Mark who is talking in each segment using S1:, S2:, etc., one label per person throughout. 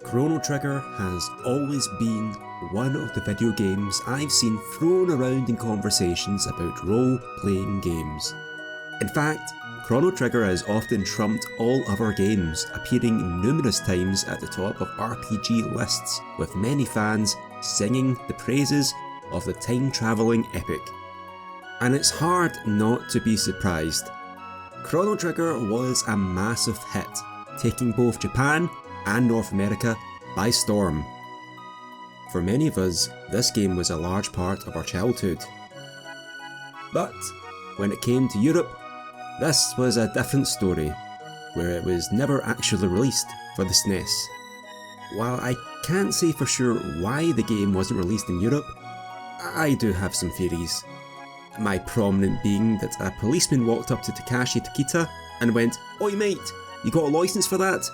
S1: Chrono Trigger has always been one of the video games I've seen thrown around in conversations about role-playing games. In fact, Chrono Trigger has often trumped all other games, appearing numerous times at the top of RPG lists, with many fans singing the praises of the time-travelling epic. And it's hard not to be surprised. Chrono Trigger was a massive hit, taking both Japan and North America by storm. For many of us, this game was a large part of our childhood. But when it came to Europe, this was a different story, where it was never actually released for the SNES. While I can't say for sure why the game wasn't released in Europe, I do have some theories. My prominent being that a policeman walked up to Takashi Tokita and went, "Oi mate, you got a licence for that?"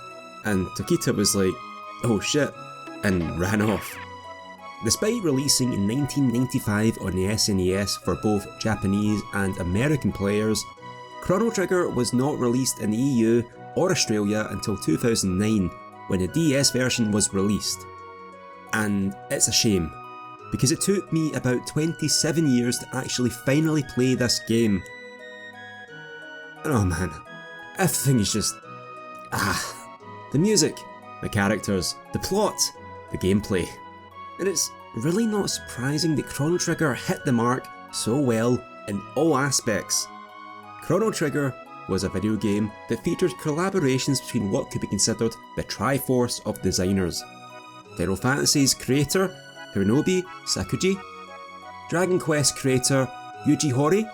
S1: And Tokita was like, "Oh shit," and ran off. Despite releasing in 1995 on the SNES for both Japanese and American players, Chrono Trigger was not released in the EU or Australia until 2009, when the DS version was released. And it's a shame, because it took me about 27 years to actually finally play this game. Oh man, everything is just... the music, the characters, the plot, the gameplay. And it's really not surprising that Chrono Trigger hit the mark so well in all aspects. Chrono Trigger was a video game that featured collaborations between what could be considered the Triforce of designers: Final Fantasy's creator, Hironobu Sakuji, Dragon Quest creator, Yuji Horii,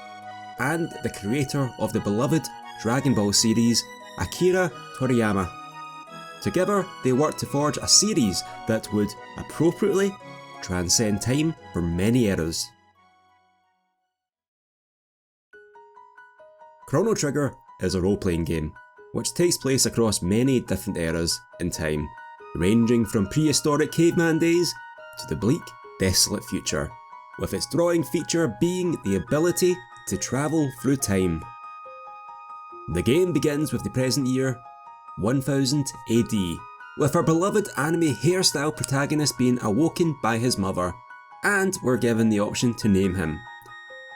S1: and the creator of the beloved Dragon Ball series, Akira Toriyama. Together, they worked to forge a series that would, appropriately, transcend time for many eras. Chrono Trigger is a role-playing game, which takes place across many different eras in time, ranging from prehistoric caveman days to the bleak, desolate future, with its drawing feature being the ability to travel through time. The game begins with the present year, 1000 AD, with our beloved anime hairstyle protagonist being awoken by his mother, and we're given the option to name him.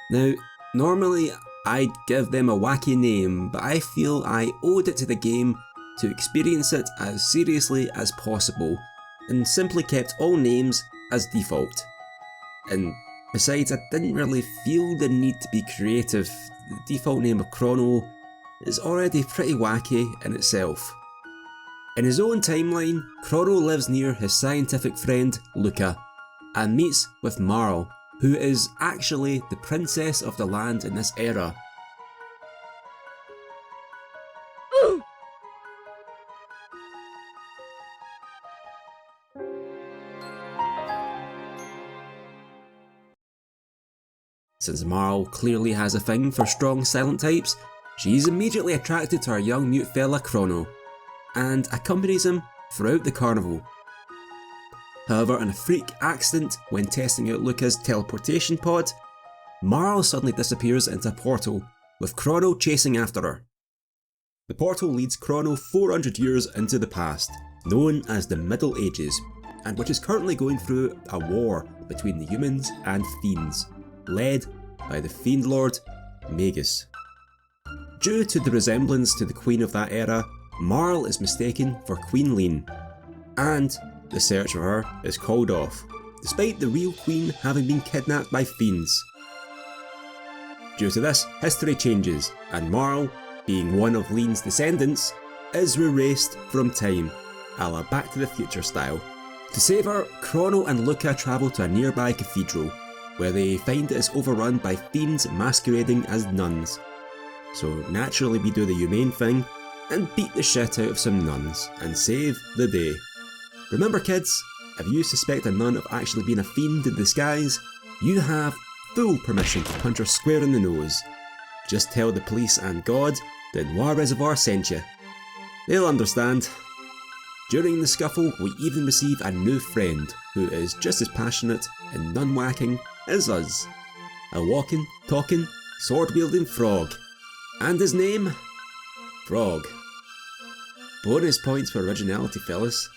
S1: Now, normally I'd give them a wacky name, but I feel I owed it to the game to experience it as seriously as possible, and simply kept all names as default. And besides, I didn't really feel the need to be creative. The default name of Chrono is already pretty wacky in itself. In his own timeline, Chrono lives near his scientific friend Luca, and meets with Marl, who is actually the princess of the land in this era. Since Marl clearly has a thing for strong silent types, she's immediately attracted to our young mute fella Chrono, and accompanies him throughout the carnival. However, in a freak accident when testing out Luca's teleportation pod, Marl suddenly disappears into a portal, with Chrono chasing after her. The portal leads Chrono 400 years into the past, known as the Middle Ages, and which is currently going through a war between the humans and fiends, led by the Fiend Lord Magus. Due to the resemblance to the Queen of that era, Marl is mistaken for Queen Leene, and the search for her is called off, despite the real Queen having been kidnapped by fiends. Due to this, history changes, and Marl, being one of Leene's descendants, is erased from time, a la Back to the Future style. To save her, Chrono and Luca travel to a nearby cathedral, where they find it is overrun by fiends masquerading as nuns. So naturally we do the humane thing and beat the shit out of some nuns and save the day. Remember kids, if you suspect a nun of actually being a fiend in disguise, you have full permission to punch her square in the nose. Just tell the police and God that Noir Reservoir sent you. They'll understand. During the scuffle, we even receive a new friend who is just as passionate in nun whacking as us. A walking, talking, sword-wielding frog. And his name? Frog. Bonus points for originality, fellas.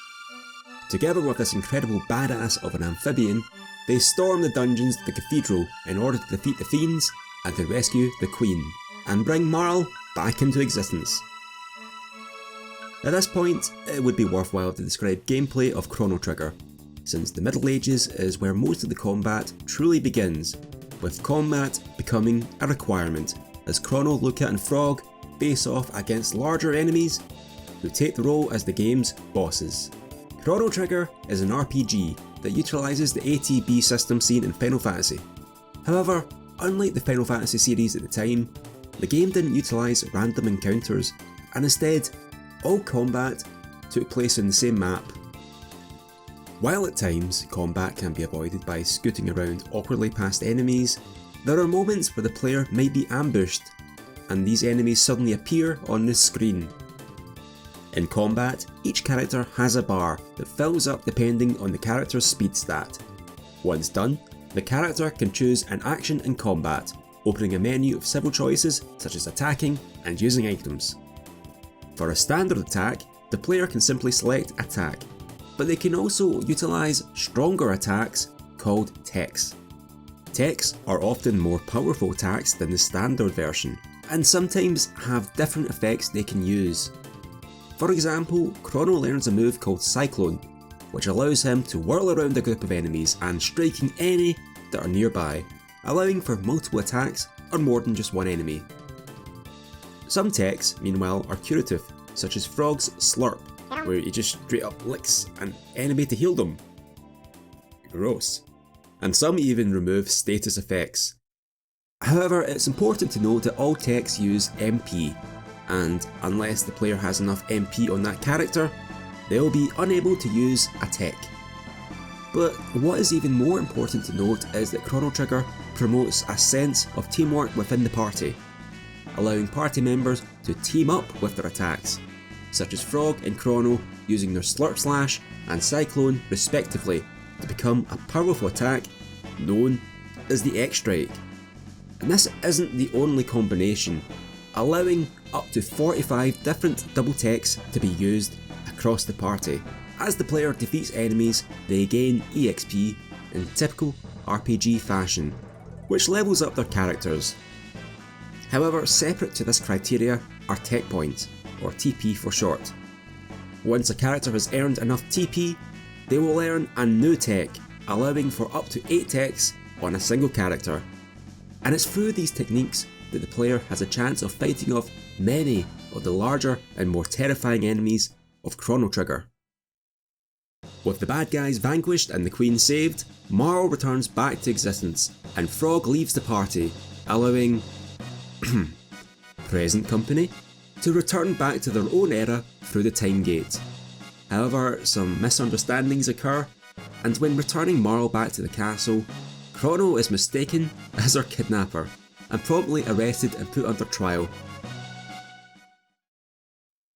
S1: Together with this incredible badass of an amphibian, they storm the dungeons of the cathedral in order to defeat the fiends and to rescue the Queen, and bring Marl back into existence. At this point, it would be worthwhile to describe gameplay of Chrono Trigger, since the Middle Ages is where most of the combat truly begins, with combat becoming a requirement, as Chrono, Luca and Frog face off against larger enemies who take the role as the game's bosses. Chrono Trigger is an RPG that utilises the ATB system seen in Final Fantasy. However, unlike the Final Fantasy series at the time, the game didn't utilise random encounters, and instead, all combat took place on the same map. While at times combat can be avoided by scooting around awkwardly past enemies, there are moments where the player might be ambushed, and these enemies suddenly appear on the screen. In combat, each character has a bar that fills up depending on the character's speed stat. Once done, the character can choose an action in combat, opening a menu of several choices such as attacking and using items. For a standard attack, the player can simply select attack, but they can also utilise stronger attacks called techs. Techs are often more powerful attacks than the standard version, and sometimes have different effects they can use. For example, Chrono learns a move called Cyclone, which allows him to whirl around a group of enemies and striking any that are nearby, allowing for multiple attacks on more than just one enemy. Some techs, meanwhile, are curative, such as Frog's Slurp, where he just straight up licks an enemy to heal them. Gross. And some even remove status effects. However, it's important to note that all techs use MP, and unless the player has enough MP on that character, they'll be unable to use a tech. But what is even more important to note is that Chrono Trigger promotes a sense of teamwork within the party, allowing party members to team up with their attacks, such as Frog and Chrono using their Slurp Slash and Cyclone respectively to become a powerful attack known as the X-Strike. And this isn't the only combination, allowing up to 45 different double techs to be used across the party. As the player defeats enemies, they gain EXP in typical RPG fashion, which levels up their characters. However, separate to this criteria are tech points, or TP for short. Once a character has earned enough TP, they will earn a new tech, allowing for up to 8 techs on a single character. And it's through these techniques that the player has a chance of fighting off many of the larger and more terrifying enemies of Chrono Trigger. With the bad guys vanquished and the Queen saved, Marl returns back to existence, and Frog leaves the party, allowing present company to return back to their own era through the time gate. However, some misunderstandings occur, and when returning Marl back to the castle, Chrono is mistaken as her kidnapper, and promptly arrested and put under trial.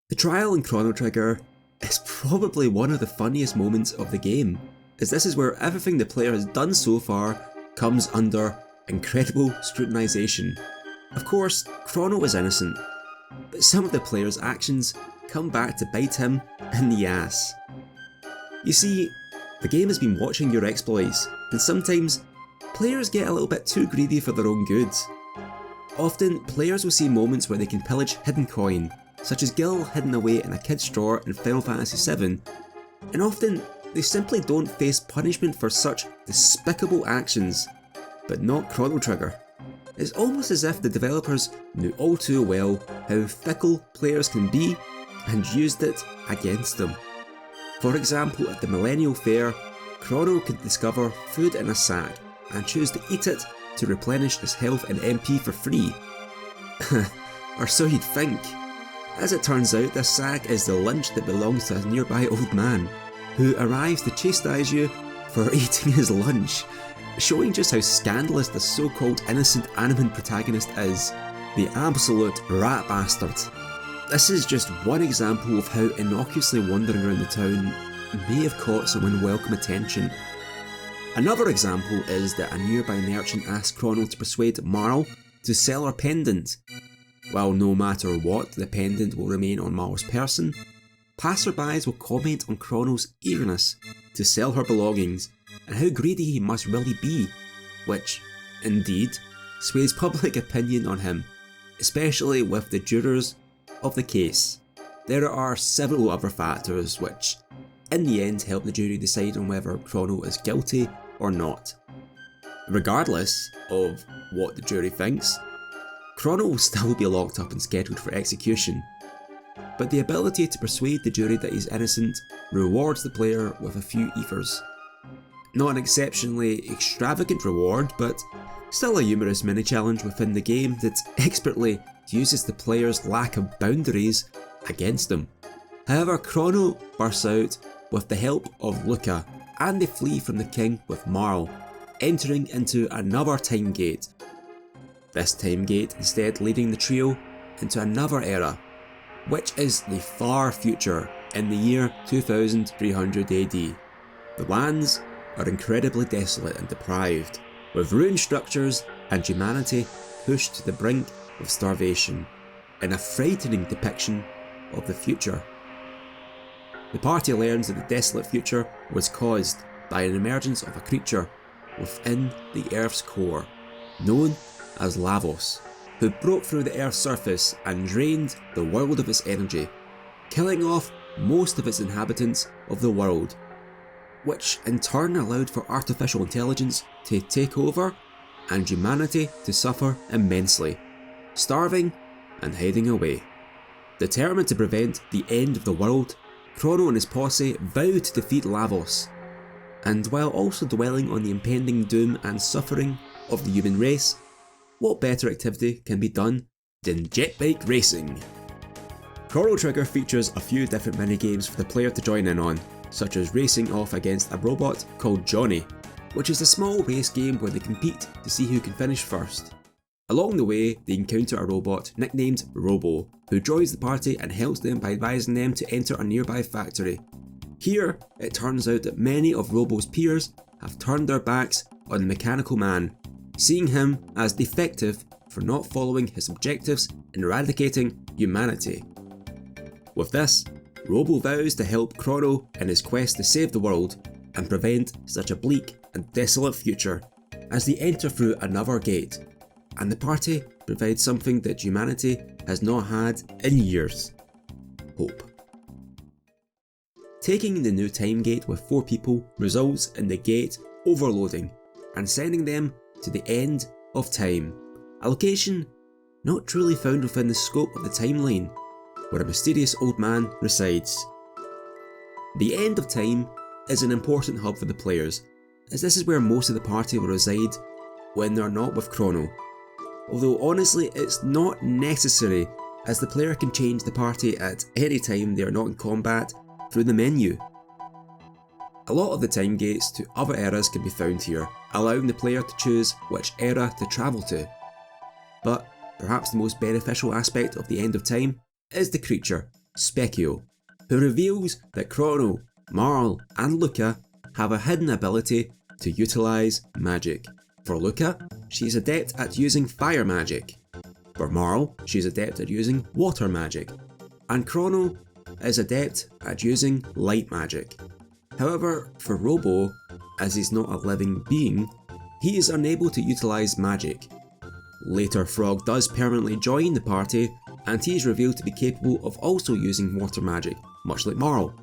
S1: The trial in Chrono Trigger is probably one of the funniest moments of the game, as this is where everything the player has done so far comes under incredible scrutinisation. Of course, Chrono is innocent, but some of the player's actions come back to bite him in the ass. You see, the game has been watching your exploits, and sometimes players get a little bit too greedy for their own good. Often, players will see moments where they can pillage hidden coin, such as Gil hidden away in a kid's drawer in Final Fantasy VII, and often they simply don't face punishment for such despicable actions, but not Chrono Trigger. It's almost as if the developers knew all too well how fickle players can be and used it against them. For example, at the Millennial Fair, Chrono could discover food in a sack and choose to eat it to replenish his health and MP for free. Or so you'd think. As it turns out, this sack is the lunch that belongs to a nearby old man, who arrives to chastise you for eating his lunch, showing just how scandalous the so-called innocent anime protagonist is. The absolute rat bastard. This is just one example of how innocuously wandering around the town may have caught some unwelcome attention. Another example is that a nearby merchant asks Chrono to persuade Marl to sell her pendant. While no matter what, the pendant will remain on Marl's person, passerbys will comment on Chrono's eagerness to sell her belongings and how greedy he must really be, which, indeed, sways public opinion on him, especially with the jurors of the case. There are several other factors which, in the end, help the jury decide on whether Chrono is guilty or not. Regardless of what the jury thinks, Chrono will still be locked up and scheduled for execution, but the ability to persuade the jury that he's innocent rewards the player with a few ethers. Not an exceptionally extravagant reward, but still a humorous mini-challenge within the game that expertly uses the player's lack of boundaries against them. However, Chrono bursts out with the help of Luca, and they flee from the king with Marl, entering into another time gate. This time gate instead leading the trio into another era, which is the far future in the year 2300 AD. The lands are incredibly desolate and deprived, with ruined structures and humanity pushed to the brink of starvation, in a frightening depiction of the future. The party learns that the desolate future was caused by an emergence of a creature within the Earth's core, known as Lavos, who broke through the Earth's surface and drained the world of its energy, killing off most of its inhabitants of the world, which in turn allowed for artificial intelligence to take over and humanity to suffer immensely, starving and hiding away. Determined to prevent the end of the world, Chrono and his posse vow to defeat Lavos, and while also dwelling on the impending doom and suffering of the human race, what better activity can be done than jetbike racing? Chrono Trigger features a few different minigames for the player to join in on, such as racing off against a robot called Johnny, which is a small race game where they compete to see who can finish first. Along the way, they encounter a robot nicknamed Robo, who joins the party and helps them by advising them to enter a nearby factory. Here, it turns out that many of Robo's peers have turned their backs on the mechanical man, seeing him as defective for not following his objectives in eradicating humanity. With this, Robo vows to help Chrono in his quest to save the world and prevent such a bleak and desolate future as they enter through another gate, and the party provides something that humanity has not had in years: hope. Taking the new time gate with 4 people results in the gate overloading and sending them to the end of time, a location not truly found within the scope of the timeline, where a mysterious old man resides. The end of time is an important hub for the players, as this is where most of the party will reside when they're not with Chrono. Although honestly it's not necessary, as the player can change the party at any time they are not in combat through the menu. A lot of the time gates to other eras can be found here, allowing the player to choose which era to travel to. But perhaps the most beneficial aspect of the end of time is the creature, Specchio, who reveals that Chrono, Marl and Luca have a hidden ability to utilise magic. For Luca, she's adept at using fire magic. For Marl, she's adept at using water magic. And Chrono is adept at using light magic. However, for Robo, as he's not a living being, he is unable to utilise magic. Later, Frog does permanently join the party, and he is revealed to be capable of also using water magic, much like Marl.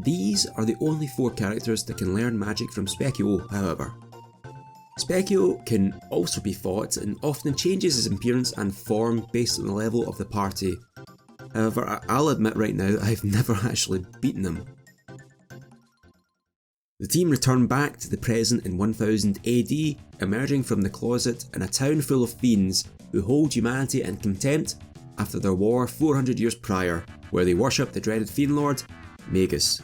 S1: These are the only 4 characters that can learn magic from Specchio, however. Specchio can also be fought and often changes his appearance and form based on the level of the party. However, I'll admit right now that I've never actually beaten him. The team return back to the present in 1000 AD, emerging from the closet in a town full of fiends who hold humanity in contempt after their war 400 years prior, where they worship the dreaded fiend lord, Magus,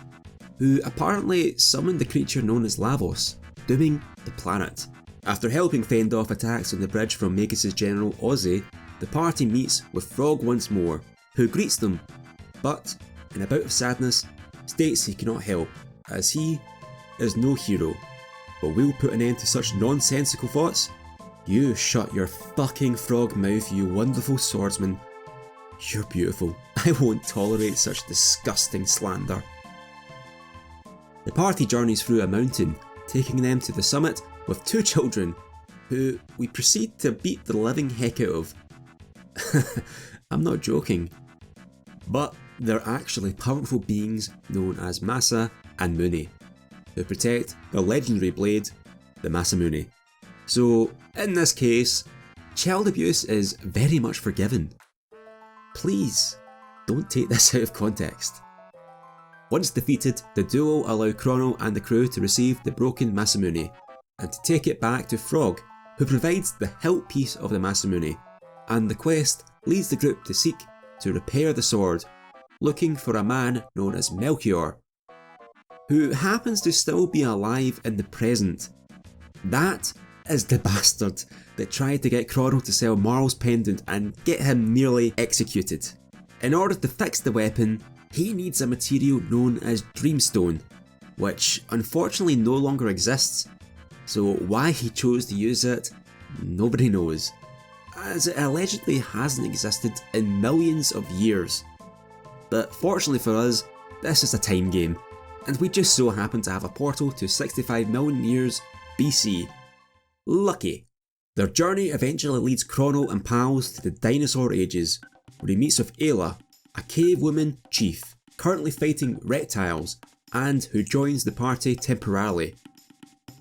S1: who apparently summoned the creature known as Lavos, dooming the planet. After helping fend off attacks on the bridge from Magus' general Ozzy, the party meets with Frog once more, who greets them, but, in a bout of sadness, states he cannot help, as he is no hero. But we'll put an end to such nonsensical thoughts. You shut your fucking frog mouth, you wonderful swordsman. You're beautiful. I won't tolerate such disgusting slander. The party journeys through a mountain, taking them to the summit with two children, who we proceed to beat the living heck out of. I'm not joking. But they're actually powerful beings known as Masa and Mune, who protect the legendary blade, the Masamune. So, in this case, child abuse is very much forgiven. Please, don't take this out of context. Once defeated, the duo allow Chrono and the crew to receive the broken Masamune, and to take it back to Frog, who provides the hilt piece of the Masamune, and the quest leads the group to seek to repair the sword, looking for a man known as Melchior, who happens to still be alive in the present. That is the bastard that tried to get Chrono to sell Marl's pendant and get him nearly executed. In order to fix the weapon, he needs a material known as Dreamstone, which unfortunately no longer exists, so why he chose to use it, nobody knows, as it allegedly hasn't existed in millions of years. But fortunately for us, this is a time game, and we just so happen to have a portal to 65 million years BC. Lucky. Their journey eventually leads Chrono and pals to the dinosaur ages, where he meets with Ayla, a cave woman chief, currently fighting reptiles, and who joins the party temporarily.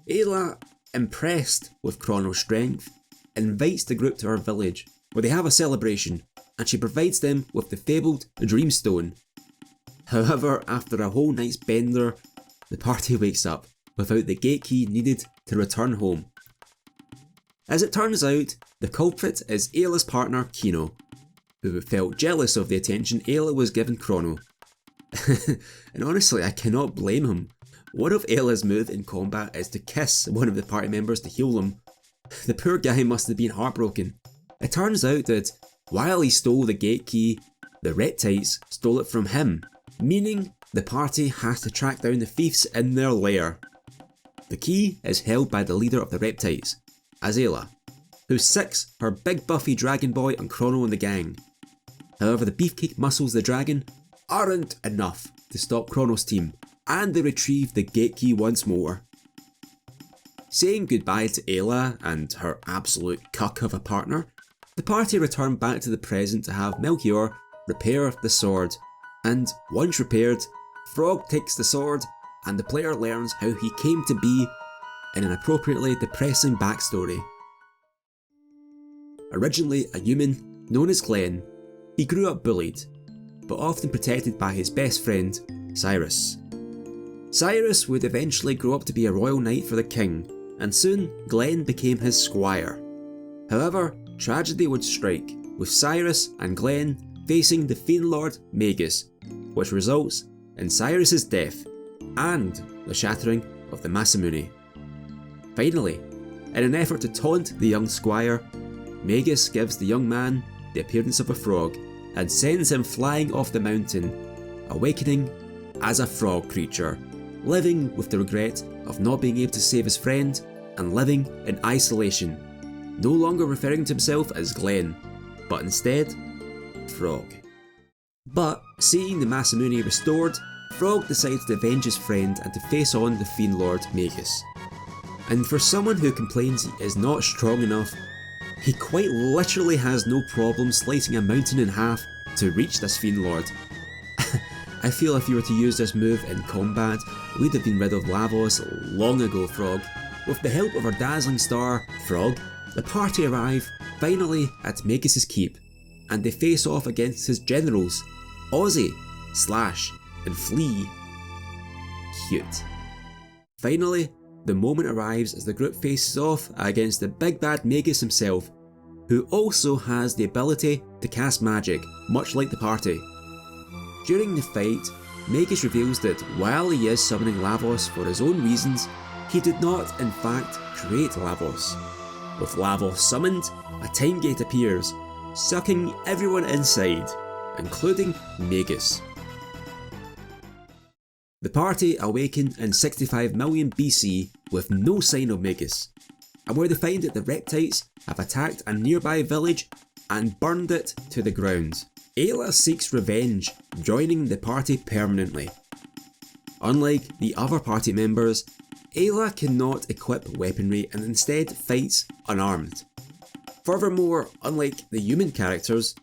S1: Ayla, impressed with Chrono's strength, invites the group to her village, where they have a celebration, and she provides them with the fabled Dreamstone. However, after a whole night's bender, the party wakes up without the gate key needed to return home. As it turns out, the culprit is Ayla's partner Kino, who felt jealous of the attention Ayla was giving Chrono. And honestly, I cannot blame him. One of Ayla's moves in combat is to kiss one of the party members to heal them. The poor guy must have been heartbroken. It turns out that while he stole the gate key, the Reptites stole it from him, meaning the party has to track down the thieves in their lair. The key is held by the leader of the Reptites, Azela, who sicks her big buffy dragon boy on Chrono and the gang. However, the beefcake muscles the dragon aren't enough to stop Chrono's team, and they retrieve the gate key once more. Saying goodbye to Ayla and her absolute cuck of a partner, the party return back to the present to have Melchior repair the sword, and once repaired, Frog takes the sword and the player learns how he came to be in an appropriately depressing backstory. Originally a human known as Glenn, he grew up bullied, but often protected by his best friend, Cyrus. Cyrus would eventually grow up to be a royal knight for the king, and soon Glenn became his squire. However, tragedy would strike, with Cyrus and Glenn facing the Fiend Lord Magus, which results in Cyrus's death and the shattering of the Masamune. Finally, in an effort to taunt the young squire, Magus gives the young man the appearance of a frog and sends him flying off the mountain, awakening as a frog creature, living with the regret of not being able to save his friend and living in isolation, no longer referring to himself as Glenn, but instead, Frog. But seeing the Masamune restored, Frog decides to avenge his friend and to face on the Fiend Lord Magus. And for someone who complains he is not strong enough, he quite literally has no problem slicing a mountain in half to reach this Fiend Lord. I feel if you were to use this move in combat, we'd have been rid of Lavos long ago, Frog. With the help of our dazzling star, Frog, the party arrive finally at Magus' keep, and they face off against his generals, Ozzy, Slash, and Flea. Cute. Finally, the moment arrives as the group faces off against the big bad Magus himself, who also has the ability to cast magic, much like the party. During the fight, Magus reveals that while he is summoning Lavos for his own reasons, he did not in fact create Lavos. With Lavos summoned, a time gate appears, sucking everyone inside, including Magus. The party awaken in 65 million BC with no sign of Magus, and where they find that the Reptites have attacked a nearby village and burned it to the ground, Ayla seeks revenge, joining the party permanently. Unlike the other party members, Ayla cannot equip weaponry and instead fights unarmed. Furthermore, unlike the human characters,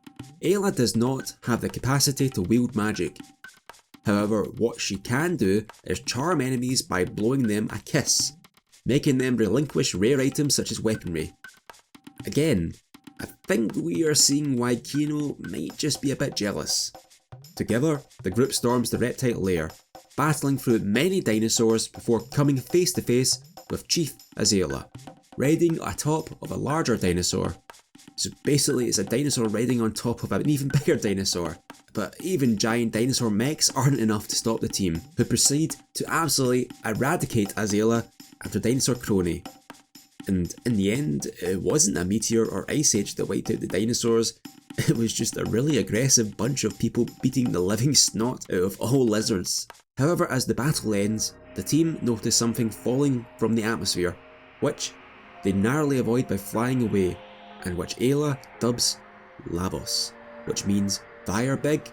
S1: Ayla does not have the capacity to wield magic. However, what she can do is charm enemies by blowing them a kiss, making them relinquish rare items such as weaponry. Again, I think we are seeing why Kino might just be a bit jealous. Together, the group storms the reptile lair, battling through many dinosaurs before coming face to face with Chief Azela, riding atop of a larger dinosaur. So basically it's a dinosaur riding on top of an even bigger dinosaur. But even giant dinosaur mechs aren't enough to stop the team, who proceed to absolutely eradicate Azela after Dinosaur Chrono. And in the end, it wasn't a meteor or ice age that wiped out the dinosaurs, it was just a really aggressive bunch of people beating the living snot out of all lizards. However, as the battle ends, the team notice something falling from the atmosphere, which they narrowly avoid by flying away, and which Ayla dubs Lavos, which means fire big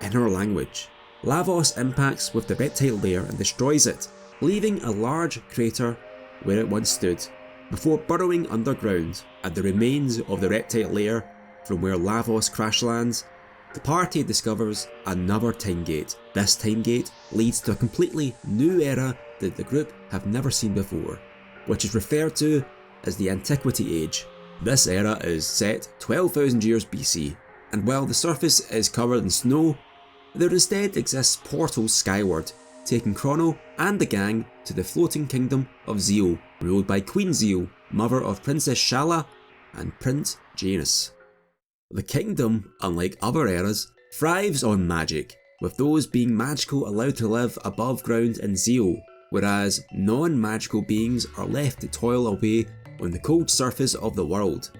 S1: in her language. Lavos impacts with the reptile lair and destroys it, leaving a large crater where it once stood, before burrowing underground at the remains of the reptile lair from where Lavos crash lands. The party discovers another time gate. This time gate leads to a completely new era that the group have never seen before, which is referred to as the Antiquity Age. This era is set 12,000 years BC, and while the surface is covered in snow, there instead exists portals skyward, taking Chrono and the gang to the floating kingdom of Zeo, ruled by Queen Zeo, mother of Princess Shala and Prince Janus. The kingdom, unlike other eras, thrives on magic, with those being magical allowed to live above ground in Zeo, whereas non-magical beings are left to toil away on the cold surface of the world.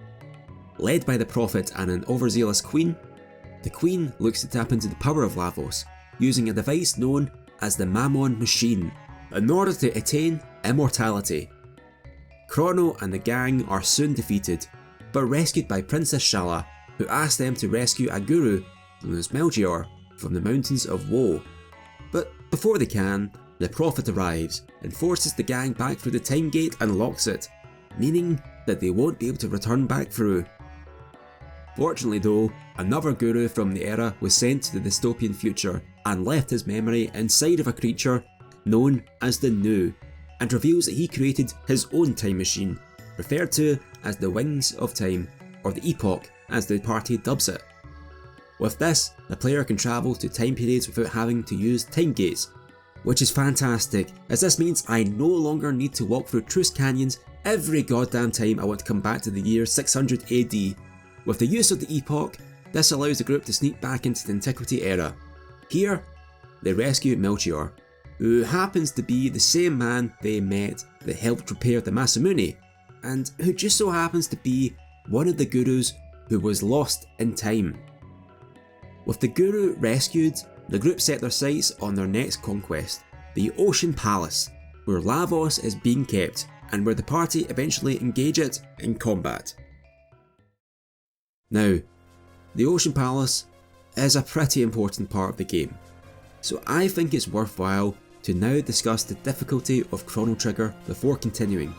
S1: Led by the Prophet and an overzealous queen, the queen looks to tap into the power of Lavos, using a device known as the Mammon Machine, in order to attain immortality. Chrono and the gang are soon defeated, but rescued by Princess Shala, who asks them to rescue a guru known as Melchior from the mountains of Woe. But before they can, the Prophet arrives and forces the gang back through the time gate and locks it, meaning that they won't be able to return back through. Fortunately though, another guru from the era was sent to the dystopian future and left his memory inside of a creature known as the Nu, and reveals that he created his own time machine, referred to as the Wings of Time, or the Epoch as the party dubs it. With this, the player can travel to time periods without having to use time gates, which is fantastic, as this means I no longer need to walk through Truce Canyons every goddamn time I want to come back to the year 600 AD. With the use of the Epoch, this allows the group to sneak back into the Antiquity era. Here, they rescue Melchior, who happens to be the same man they met that helped repair the Masamune, and who just so happens to be one of the gurus who was lost in time. With the guru rescued, the group set their sights on their next conquest, the Ocean Palace, where Lavos is being kept, and where the party eventually engage it in combat. Now, the Ocean Palace is a pretty important part of the game, so I think it's worthwhile to now discuss the difficulty of Chrono Trigger before continuing.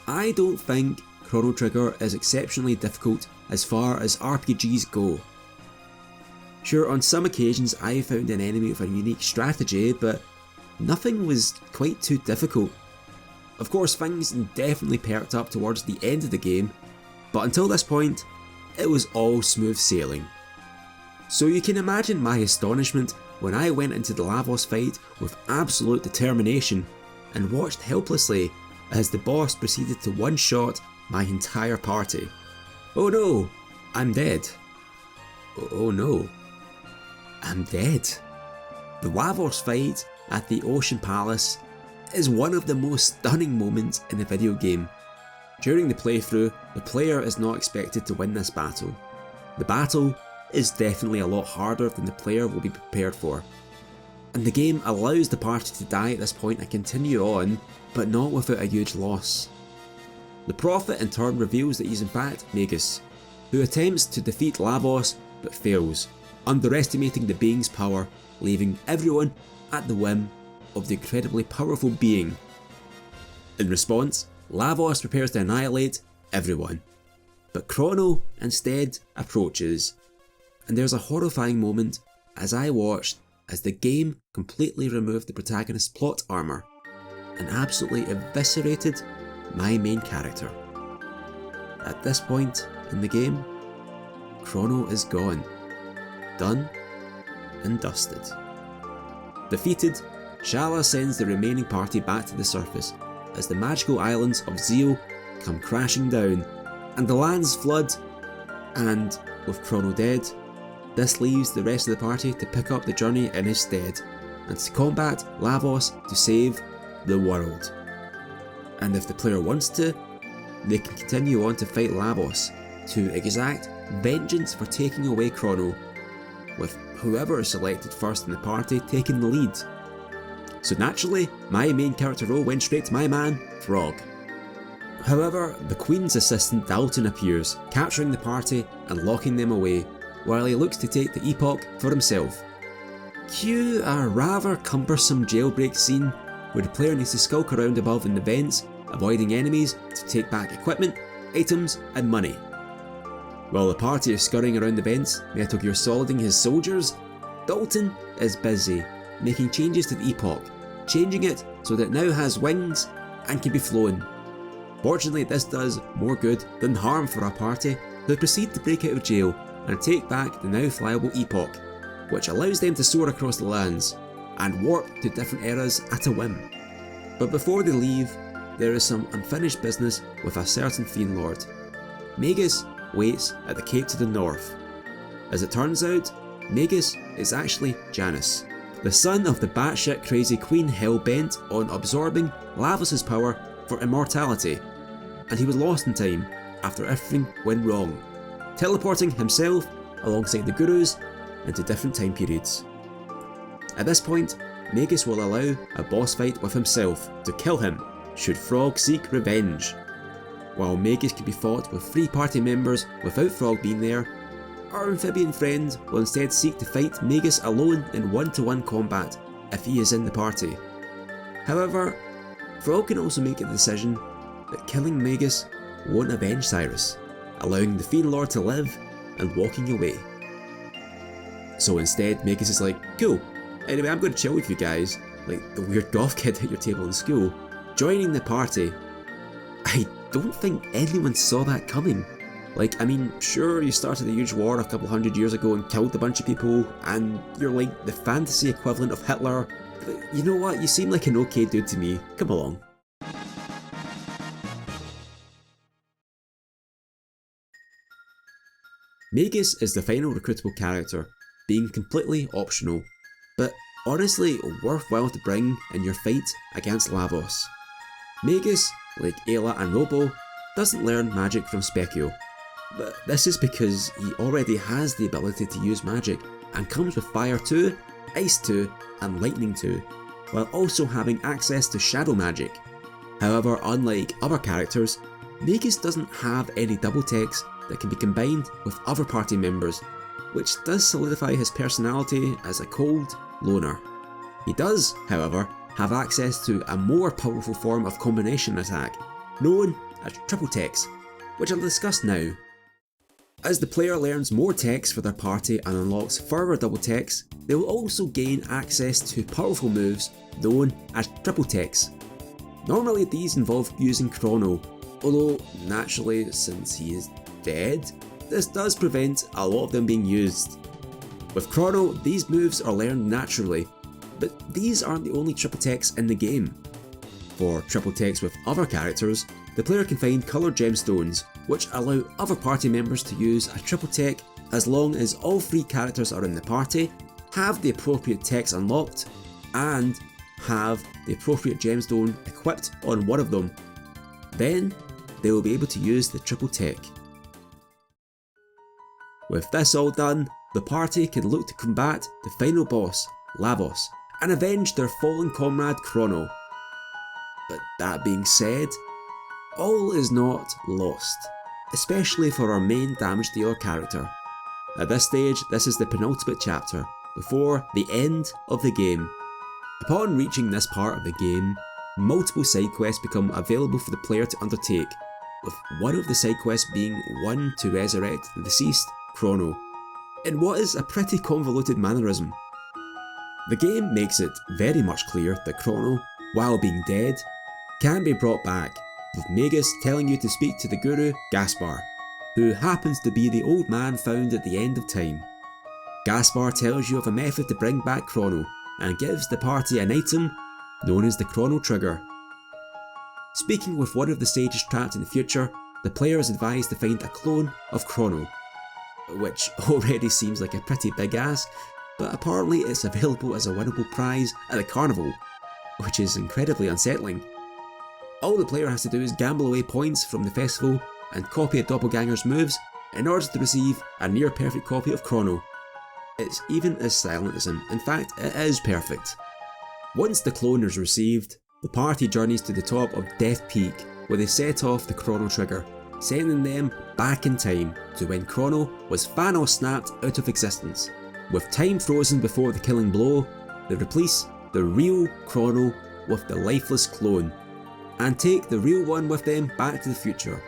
S1: I don't think Chrono Trigger is exceptionally difficult as far as RPGs go. Sure, on some occasions I found an enemy with a unique strategy, but nothing was quite too difficult. Of course, things definitely perked up towards the end of the game, but until this point, it was all smooth sailing. So you can imagine my astonishment when I went into the Lavos fight with absolute determination and watched helplessly as the boss proceeded to one-shot my entire party. Oh no, I'm dead. Oh no, I'm dead. The Lavos fight at the Ocean Palace is one of the most stunning moments in a video game. During the playthrough, the player is not expected to win this battle. The battle is definitely a lot harder than the player will be prepared for, and the game allows the party to die at this point and continue on, but not without a huge loss. The Prophet in turn reveals that he's in fact Magus, who attempts to defeat Lavos but fails, underestimating the being's power, leaving everyone at the whim of the incredibly powerful being. In response, Lavos prepares to annihilate everyone, but Chrono instead approaches, and there's a horrifying moment as I watched as the game completely removed the protagonist's plot armour and absolutely eviscerated my main character. At this point in the game, Chrono is gone, done and dusted. Defeated, Shala sends the remaining party back to the surface as the magical islands of Zeo come crashing down and the lands flood, and with Chrono dead, this leaves the rest of the party to pick up the journey in his stead and to combat Lavos to save the world. And if the player wants to, they can continue on to fight Lavos to exact vengeance for taking away Chrono, with whoever is selected first in the party taking the lead. So naturally, my main character role went straight to my man, Frog. However, the Queen's assistant Dalton appears, capturing the party and locking them away, while he looks to take the Epoch for himself. Cue a rather cumbersome jailbreak scene where the player needs to skulk around above in the vents, avoiding enemies to take back equipment, items and money. While the party is scurrying around the vents, Metal Gear Soliding his soldiers, Dalton is busy making changes to the Epoch, changing it so that it now has wings and can be flown. Fortunately, this does more good than harm for our party, who proceed to break out of jail and take back the now flyable Epoch, which allows them to soar across the lands and warp to different eras at a whim. But before they leave, there is some unfinished business with a certain Fiend Lord. Magus waits at the cape to the north. As it turns out, Magus is actually Janus, the son of the batshit crazy queen hell-bent on absorbing Lavos' power for immortality, and he was lost in time after everything went wrong, teleporting himself alongside the gurus into different time periods. At this point, Magus will allow a boss fight with himself to kill him should Frog seek revenge. While Magus can be fought with 3 party members without Frog being there, our amphibian friend will instead seek to fight Magus alone in one-to-one combat if he is in the party. However, Frog can also make a decision that killing Magus won't avenge Cyrus, allowing the Fiend Lord to live and walking away. So instead, Magus is like, cool, anyway I'm going to chill with you guys, like the weird goth kid at your table in school, joining the party. I don't think anyone saw that coming. Like, I mean, sure, you started a huge war a couple hundred years ago and killed a bunch of people, and you're like the fantasy equivalent of Hitler, but you know what, you seem like an okay dude to me, come along. Magus is the final recruitable character, being completely optional, but honestly worthwhile to bring in your fight against Lavos. Magus, like Ayla and Robo, doesn't learn magic from Specchio, but this is because he already has the ability to use magic and comes with Fire 2, Ice 2 and Lightning 2, while also having access to Shadow magic. However, unlike other characters, Magus doesn't have any double techs that can be combined with other party members, which does solidify his personality as a cold loner. He does, however, have access to a more powerful form of combination attack, known as triple techs, which I'll discuss now. As the player learns more techs for their party and unlocks further double techs, they will also gain access to powerful moves known as triple techs. Normally these involve using Chrono, although naturally since he is dead, this does prevent a lot of them being used. With Chrono, these moves are learned naturally, but these aren't the only triple techs in the game. For triple techs with other characters, the player can find coloured gemstones, which allow other party members to use a triple tech as long as all 3 characters are in the party, have the appropriate techs unlocked, and have the appropriate gemstone equipped on one of them. Then, they will be able to use the triple tech. With this all done, the party can look to combat the final boss, Lavos, and avenge their fallen comrade Chrono. But that being said, all is not lost, especially for our main damage dealer character. At this stage, this is the penultimate chapter, before the end of the game. Upon reaching this part of the game, multiple side quests become available for the player to undertake, with one of the side quests being one to resurrect the deceased Chrono, in what is a pretty convoluted mannerism. The game makes it very much clear that Chrono, while being dead, can be brought back, with Magus telling you to speak to the guru Gaspar, who happens to be the old man found at the end of time. Gaspar tells you of a method to bring back Chrono, and gives the party an item known as the Chrono Trigger. Speaking with one of the sages trapped in the future, the player is advised to find a clone of Chrono, which already seems like a pretty big ask, but apparently it's available as a winnable prize at the carnival, which is incredibly unsettling. All the player has to do is gamble away points from the festival and copy a doppelganger's moves in order to receive a near perfect copy of Chrono. It's even as silent as him, in fact it is perfect. Once the clone is received, the party journeys to the top of Death Peak, where they set off the Chrono Trigger, sending them back in time to when Chrono was Thanos snapped out of existence. With time frozen before the killing blow, they replace the real Chrono with the lifeless clone, and take the real one with them back to the future,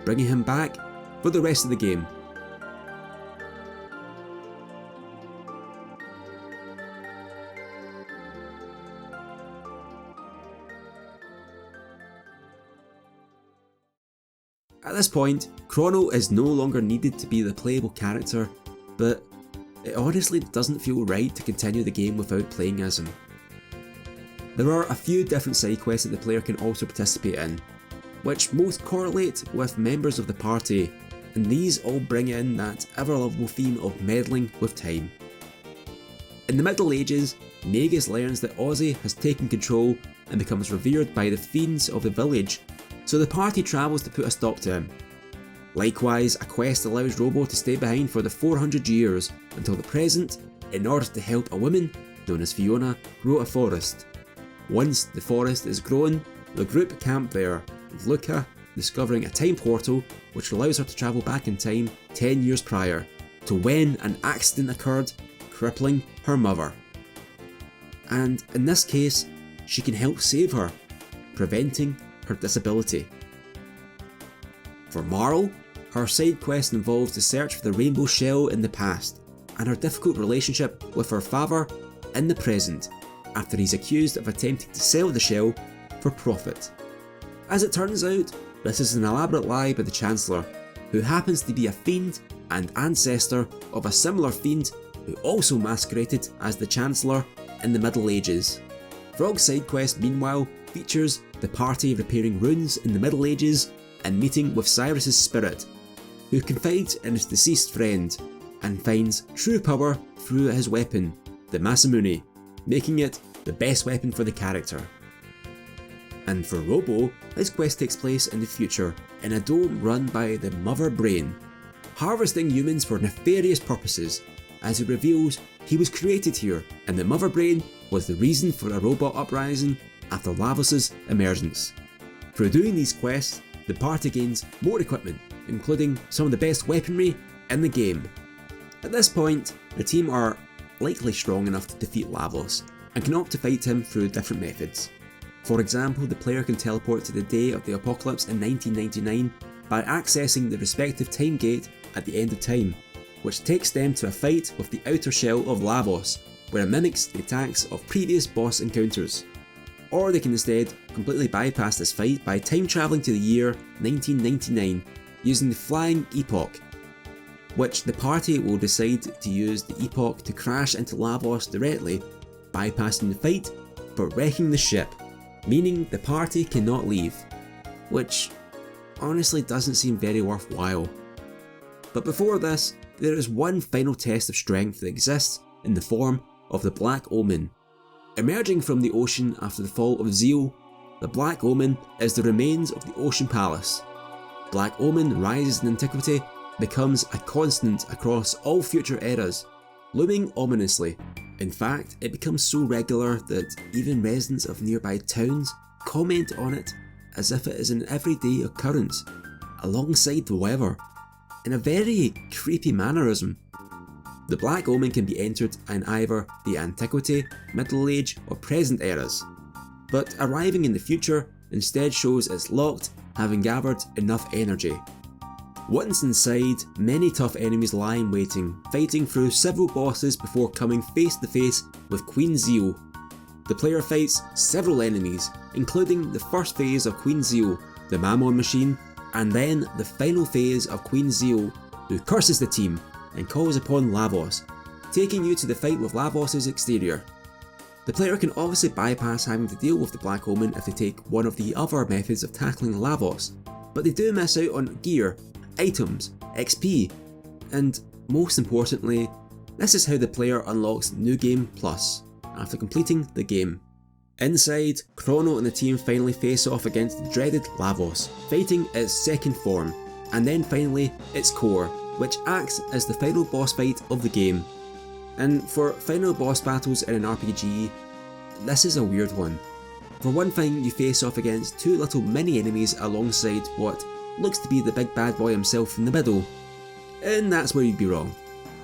S1: bringing him back for the rest of the game. At this point, Chrono is no longer needed to be the playable character, but it honestly doesn't feel right to continue the game without playing as him. There are a few different side quests that the player can also participate in, which most correlate with members of the party, and these all bring in that ever-lovable theme of meddling with time. In the Middle Ages, Magus learns that Ozzy has taken control and becomes revered by the fiends of the village, so the party travels to put a stop to him. Likewise, a quest allows Robo to stay behind for the 400 years until the present in order to help a woman, known as Fiona, grow a forest. Once the forest is grown, the group camp there, with Luca discovering a time portal which allows her to travel back in time 10 years prior, to when an accident occurred, crippling her mother. And in this case, she can help save her, preventing her disability. For Marl, her side quest involves the search for the rainbow shell in the past, and her difficult relationship with her father in the present, after he's accused of attempting to sell the shell for profit. As it turns out, this is an elaborate lie by the Chancellor, who happens to be a fiend and ancestor of a similar fiend who also masqueraded as the Chancellor in the Middle Ages. Frog's side quest, meanwhile, features the party repairing runes in the Middle Ages and meeting with Cyrus's spirit, who confides in his deceased friend and finds true power through his weapon, the Masamune, making it the best weapon for the character. And for Robo, his quest takes place in the future in a dome run by the Mother Brain, harvesting humans for nefarious purposes, as it reveals he was created here and the Mother Brain was the reason for a robot uprising after Lavos' emergence. Through doing these quests, the party gains more equipment, including some of the best weaponry in the game. At this point, the team are likely strong enough to defeat Lavos, and can opt to fight him through different methods. For example, the player can teleport to the day of the apocalypse in 1999 by accessing the respective time gate at the end of time, which takes them to a fight with the outer shell of Lavos, where it mimics the attacks of previous boss encounters. Or they can instead completely bypass this fight by time travelling to the year 1999 using the Flying Epoch, which the party will decide to use the Epoch to crash into Lavos directly, bypassing the fight but wrecking the ship, meaning the party cannot leave, which honestly doesn't seem very worthwhile. But before this, there is one final test of strength that exists in the form of the Black Omen. Emerging from the ocean after the fall of Zeal, the Black Omen is the remains of the Ocean Palace. Black Omen rises in antiquity, becomes a constant across all future eras, looming ominously. In fact, it becomes so regular that even residents of nearby towns comment on it as if it is an everyday occurrence, alongside the weather. in a very creepy mannerism. The Black Omen can be entered in either the Antiquity, Middle Age or present eras, but arriving in the future instead shows it's locked, having gathered enough energy. Once inside, many tough enemies lie in waiting, fighting through several bosses before coming face to face with Queen Zeo. The player fights several enemies, including the first phase of Queen Zeo, the Mammon Machine, and then the final phase of Queen Zeo, who curses the team and calls upon Lavos, taking you to the fight with Lavos' exterior. The player can obviously bypass having to deal with the Black Omen if they take one of the other methods of tackling Lavos, but they do miss out on gear, items, XP, and most importantly, this is how the player unlocks New Game Plus after completing the game. Inside, Chrono and the team finally face off against the dreaded Lavos, fighting its second form, and then finally its core, which acts as the final boss fight of the game. And for final boss battles in an RPG, this is a weird one. For one thing, you face off against two little mini enemies alongside what looks to be the big bad boy himself in the middle, and that's where you'd be wrong.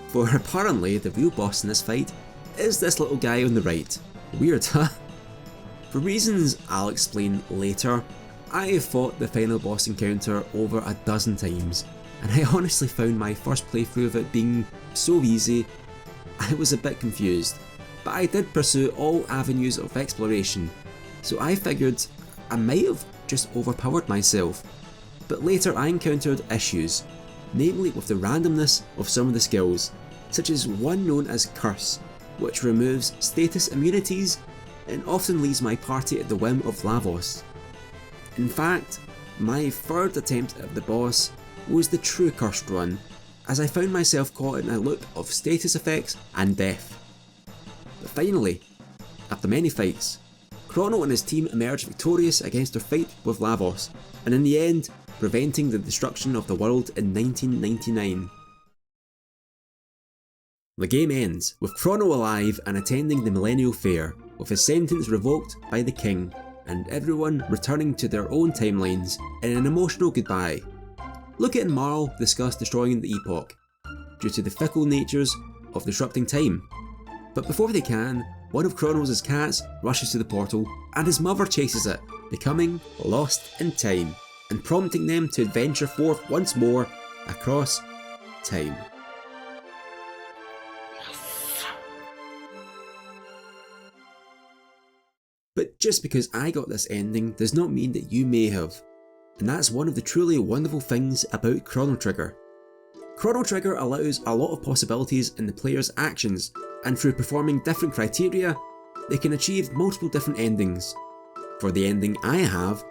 S1: For apparently the real boss in this fight is this little guy on the right. Weird, huh? For reasons I'll explain later, I have fought the final boss encounter over a dozen times, and I honestly found my first playthrough of it being so easy, I was a bit confused, but I did pursue all avenues of exploration, so I figured I might have just overpowered myself. But later I encountered issues, namely with the randomness of some of the skills, such as one known as Curse, which removes status immunities and often leaves my party at the whim of Lavos. In fact, my third attempt at the boss was the true cursed run, as I found myself caught in a loop of status effects and death. But finally, after many fights, Chrono and his team emerged victorious against their fight with Lavos, and in the end, preventing the destruction of the world in 1999. The game ends with Chrono alive and attending the Millennial Fair, with his sentence revoked by the king, and everyone returning to their own timelines in an emotional goodbye. Luca and Marl discuss destroying the epoch, due to the fickle natures of disrupting time. But before they can, one of Chronos' cats rushes to the portal and his mother chases it, becoming lost in time, and prompting them to adventure forth once more across time. But just because I got this ending does not mean that you may have, and that's one of the truly wonderful things about Chrono Trigger. Chrono Trigger allows a lot of possibilities in the player's actions, and through performing different criteria, they can achieve multiple different endings. For the ending I have,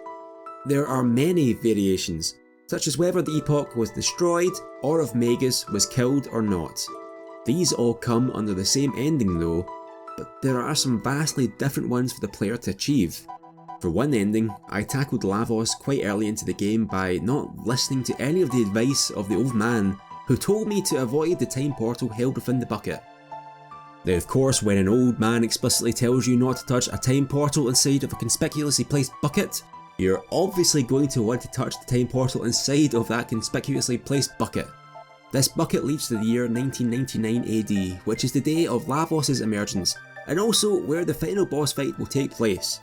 S1: there are many variations, such as whether the epoch was destroyed or if Magus was killed or not. These all come under the same ending though, but there are some vastly different ones for the player to achieve. For one ending, I tackled Lavos quite early into the game by not listening to any of the advice of the old man who told me to avoid the time portal held within the bucket. Now of course, when an old man explicitly tells you not to touch a time portal inside of a conspicuously placed bucket, you're obviously going to want to touch the time portal inside of that conspicuously placed bucket. This bucket leads to the year 1999 AD, which is the day of Lavos' emergence, and also where the final boss fight will take place.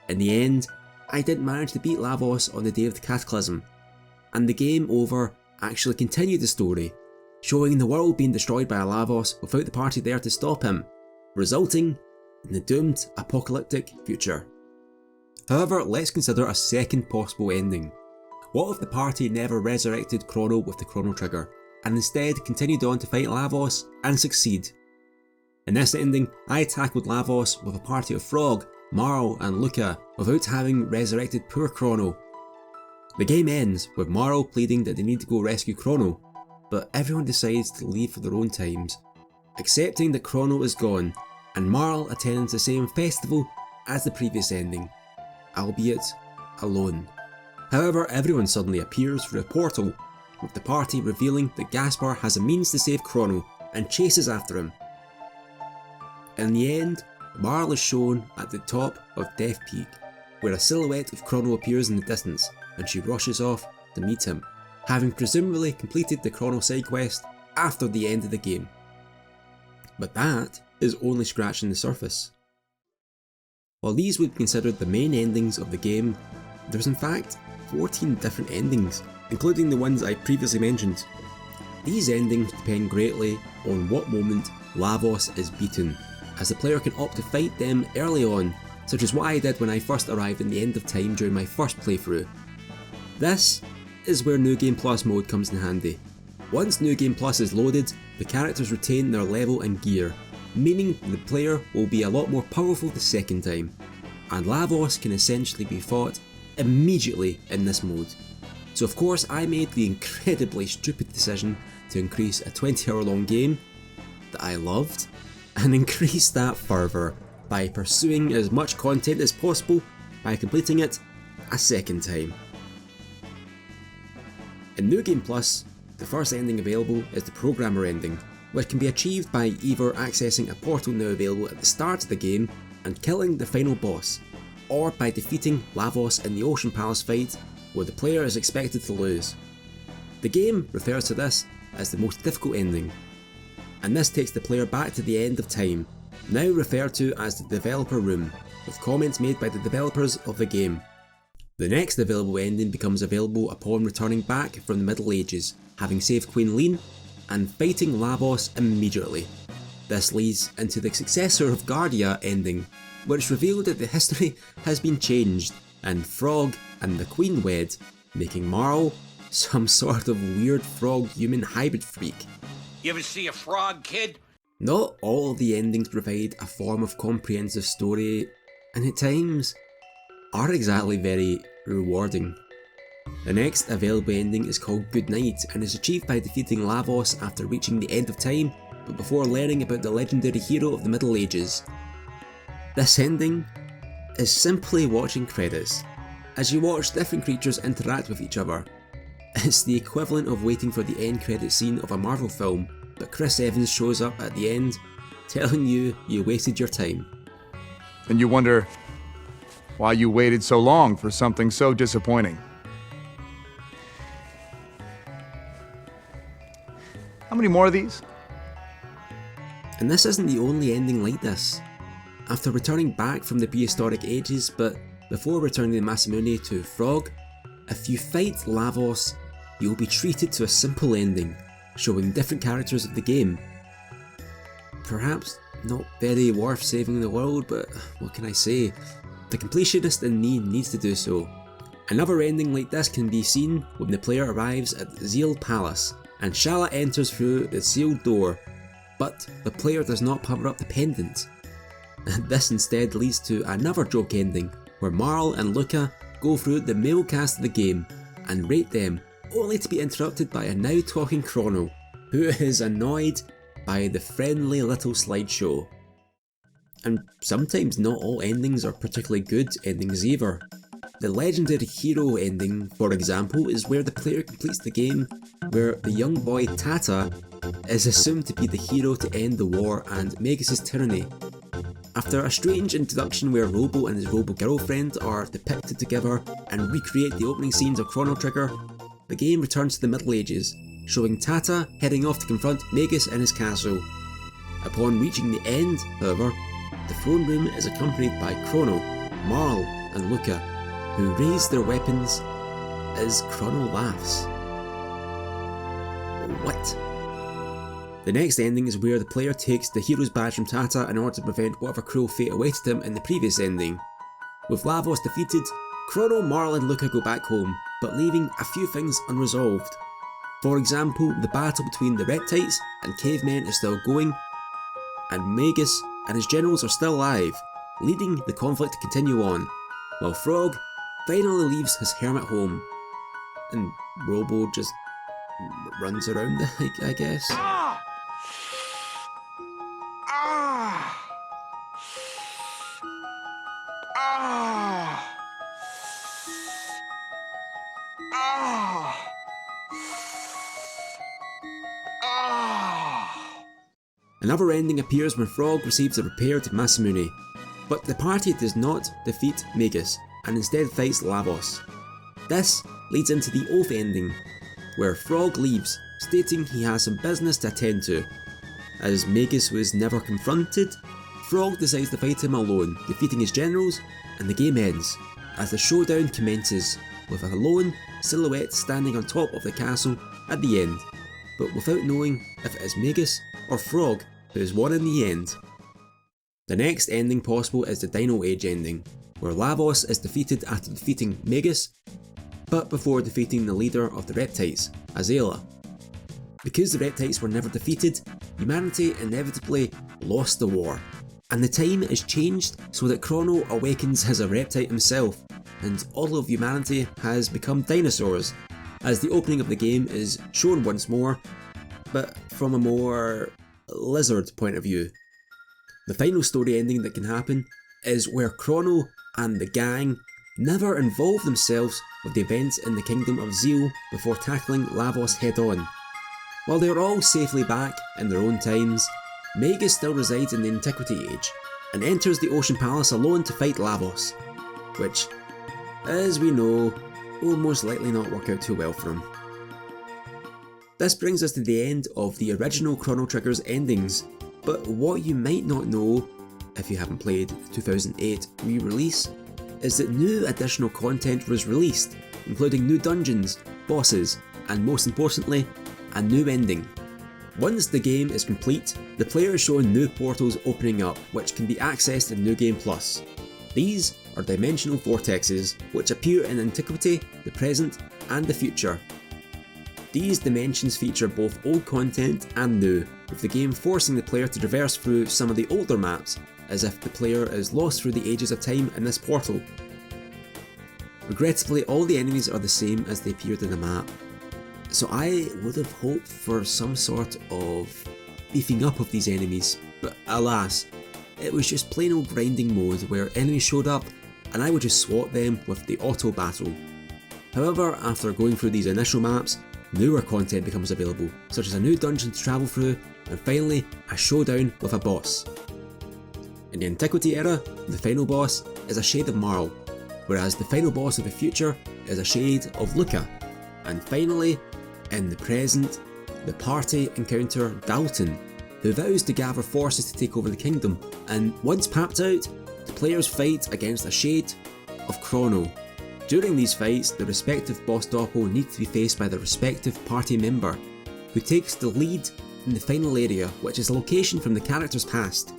S1: In the end, I didn't manage to beat Lavos on the day of the Cataclysm, and the game over actually continued the story, showing the world being destroyed by a Lavos without the party there to stop him, resulting in the doomed apocalyptic future. However, let's consider a second possible ending. What if the party never resurrected Chrono with the Chrono Trigger, and instead continued on to fight Lavos and succeed? In this ending, I tackled Lavos with a party of Frog, Marl and Luca without having resurrected poor Chrono. The game ends with Marl pleading that they need to go rescue Chrono, but everyone decides to leave for their own times, accepting that Chrono is gone, and Marl attends the same festival as the previous ending, albeit alone. However, everyone suddenly appears through a portal, with the party revealing that Gaspar has a means to save Chrono and chases after him. In the end, Marl is shown at the top of Death Peak, where a silhouette of Chrono appears in the distance, and she rushes off to meet him. having presumably completed the Chrono side quest after the end of the game. But that is only scratching the surface. While these would be considered the main endings of the game, there's in fact 14 different endings, including the ones I previously mentioned. These endings depend greatly on what moment Lavos is beaten, as the player can opt to fight them early on, such as what I did when I first arrived in the end of time during my first playthrough. This is where New Game Plus mode comes in handy. Once New Game Plus is loaded, the characters retain their level and gear, meaning the player will be a lot more powerful the second time, and Lavos can essentially be fought immediately in this mode. So of course I made the incredibly stupid decision to increase a 20-hour long game that I loved, and increase that further by pursuing as much content as possible by completing it a second time. In New Game Plus, the first ending available is the Programmer ending, which can be achieved by either accessing a portal now available at the start of the game and killing the final boss, or by defeating Lavos in the Ocean Palace fight, where the player is expected to lose. The game refers to this as the most difficult ending, and this takes the player back to the end of time, now referred to as the Developer Room, with comments made by the developers of the game. The next available ending becomes available upon returning back from the Middle Ages, having saved Queen Leene, and fighting Lavos immediately. This leads into the successor of Guardia ending, which revealed that the history has been changed, and Frog and the Queen wed, making Marl some sort of weird frog-human hybrid freak.
S2: You ever see a frog, kid?
S1: Not all of the endings provide a form of comprehensive story, and at times are exactly very rewarding. The next available ending is called Good Night and is achieved by defeating Lavos after reaching the end of time, but before learning about the legendary hero of the Middle Ages. This ending is simply watching credits, as you watch different creatures interact with each other. It's the equivalent of waiting for the end credit scene of a Marvel film, but Chris Evans shows up at the end, telling you wasted your time.
S3: And you wonder why you waited so long for something so disappointing. How many more of these?
S1: And this isn't the only ending like this. After returning back from the prehistoric ages, but before returning to Masamune to Frog, if you fight Lavos, you'll be treated to a simple ending, showing different characters of the game. Perhaps not very worth saving the world, but what can I say? The completionist in me needs to do so. Another ending like this can be seen when the player arrives at the Zeal Palace, and Shala enters through the sealed door, but the player does not power up the pendant. This instead leads to another joke ending, where Marl and Luca go through the male cast of the game and rate them, only to be interrupted by a now talking Chrono, who is annoyed by the friendly little slideshow. And sometimes not all endings are particularly good endings either. The legendary hero ending, for example, is where the player completes the game where the young boy Tata is assumed to be the hero to end the war and Magus' tyranny. After a strange introduction where Robo and his Robo girlfriend are depicted together and recreate the opening scenes of Chrono Trigger, the game returns to the Middle Ages, showing Tata heading off to confront Magus in his castle. Upon reaching the end, however, the throne room is accompanied by Chrono, Marl and Luca, who raise their weapons as Chrono laughs. What? The next ending is where the player takes the hero's badge from Tata in order to prevent whatever cruel fate awaited him in the previous ending. With Lavos defeated, Chrono, Marl and Luca go back home, but leaving a few things unresolved. For example, the battle between the reptiles and cavemen is still going, and Magus and his generals are still alive, leading the conflict to continue on, while Frog finally leaves his hermit home, and Robo just runs around, I guess.
S2: Ah! Ah! Ah! Ah! Ah!
S1: Another ending appears when Frog receives a repaired Masamune, but the party does not defeat Magus and instead fights Lavos. This leads into the Oath ending, where Frog leaves, stating he has some business to attend to. As Magus was never confronted, Frog decides to fight him alone, defeating his generals, and the game ends, as the showdown commences, with a lone silhouette standing on top of the castle at the end, but without knowing if it is Magus or Frog who has won in the end. The next ending possible is the Dino Age ending, where Lavos is defeated after defeating Magus, but before defeating the leader of the Reptites, Azela. Because the Reptites were never defeated, humanity inevitably lost the war, and the time is changed so that Chrono awakens as a Reptite himself, and all of humanity has become dinosaurs, as the opening of the game is shown once more, but from a more lizard point of view. The final story ending that can happen is where Chrono and the gang never involve themselves with the events in the Kingdom of Zeal before tackling Lavos head on. While they are all safely back in their own times, Magus still resides in the Antiquity Age and enters the Ocean Palace alone to fight Lavos, which, as we know, will most likely not work out too well for him. This brings us to the end of the original Chrono Trigger's endings, but what you might not know, if you haven't played the 2008 re-release, is that new additional content was released, including new dungeons, bosses, and most importantly, a new ending. Once the game is complete, the player is shown new portals opening up which can be accessed in New Game Plus. These are dimensional vortexes which appear in Antiquity, the present, and the future. These dimensions feature both old content and new, with the game forcing the player to traverse through some of the older maps, as if the player is lost through the ages of time in this portal. Regrettably, all the enemies are the same as they appeared in the map, so I would have hoped for some sort of beefing up of these enemies, but alas, it was just plain old grinding mode where enemies showed up and I would just swat them with the auto battle. However, after going through these initial maps, newer content becomes available, such as a new dungeon to travel through, and finally, a showdown with a boss. In the Antiquity era, the final boss is a shade of Marl, whereas the final boss of the future is a shade of Luca. And finally, in the present, the party encounter Dalton, who vows to gather forces to take over the kingdom, and once papped out, the players fight against a shade of Chrono. During these fights, the respective boss doppel need to be faced by the respective party member, who takes the lead in the final area, which is a location from the character's past.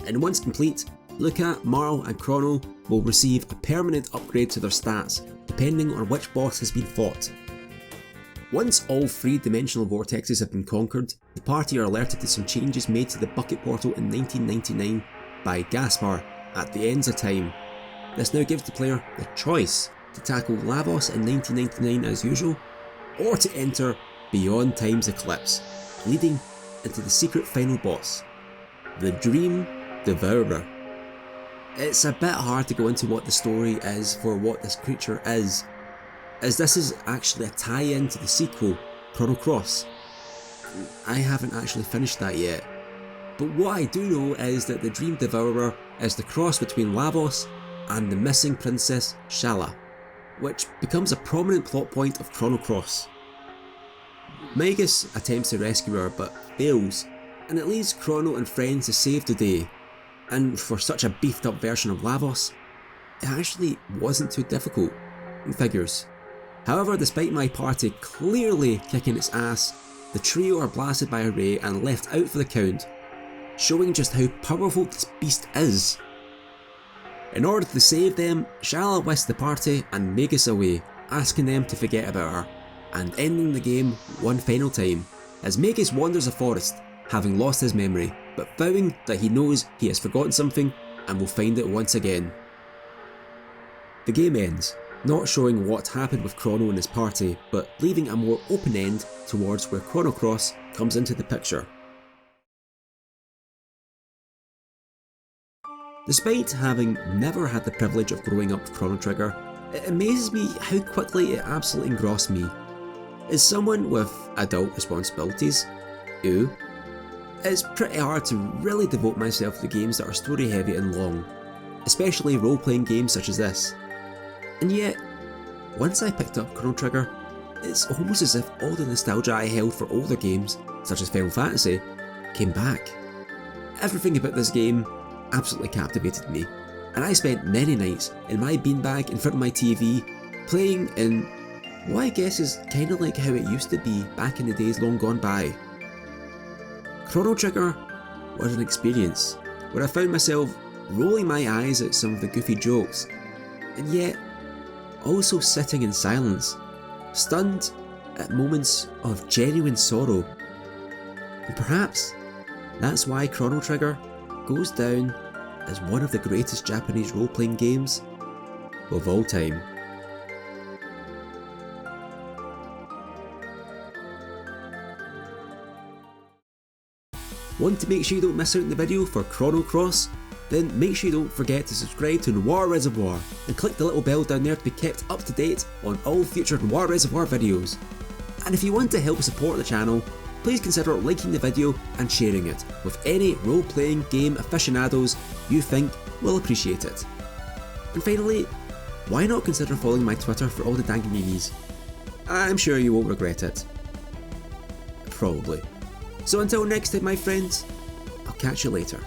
S1: And once complete, Luca, Marl and Chrono will receive a permanent upgrade to their stats, depending on which boss has been fought. Once all three dimensional vortexes have been conquered, the party are alerted to some changes made to the bucket portal in 1999 by Gaspar at the Ends of Time. This now gives the player the choice to tackle Lavos in 1999 as usual, or to enter Beyond Time's Eclipse, leading into the secret final boss, the Dream Devourer. It's a bit hard to go into what the story is for what this creature is, as this is actually a tie-in to the sequel, Chrono Cross. I haven't actually finished that yet, but what I do know is that the Dream Devourer is the cross between Lavos and the missing princess Shala, which becomes a prominent plot point of Chrono Cross. Magus attempts to rescue her but fails, and it leaves Chrono and friends to save the day, and for such a beefed up version of Lavos, it actually wasn't too difficult, in figures. However, despite my party clearly kicking its ass, the trio are blasted by a ray and left out for the count, showing just how powerful this beast is. In order to save them, Shala whisks the party and Magus away, asking them to forget about her, and ending the game one final time, as Magus wanders the forest, having lost his memory, but vowing that he knows he has forgotten something and will find it once again. The game ends, not showing what happened with Chrono and his party, but leaving a more open end towards where Chrono Cross comes into the picture. Despite having never had the privilege of growing up with Chrono Trigger, it amazes me how quickly it absolutely engrossed me. As someone with adult responsibilities, it's pretty hard to really devote myself to games that are story heavy and long, especially role-playing games such as this. And yet, once I picked up Chrono Trigger, It's almost as if all the nostalgia I held for older games, such as Final Fantasy, came back. Everything about this game absolutely captivated me, and I spent many nights in my beanbag in front of my TV, playing in what I guess is kinda like how it used to be back in the days long gone by. Chrono Trigger was an experience where I found myself rolling my eyes at some of the goofy jokes, and yet also sitting in silence, stunned at moments of genuine sorrow. And perhaps that's why Chrono Trigger goes down as one of the greatest Japanese role-playing games of all time. Want to make sure you don't miss out on the video for Chrono Cross? Then make sure you don't forget to subscribe to Noir Reservoir and click the little bell down there to be kept up to date on all future Noir Reservoir videos. And if you want to help support the channel, please consider liking the video and sharing it with any role-playing game aficionados you think will appreciate it. And finally, why not consider following my Twitter for all the danky memes? I'm sure you won't regret it. Probably. So until next time, my friends, I'll catch you later.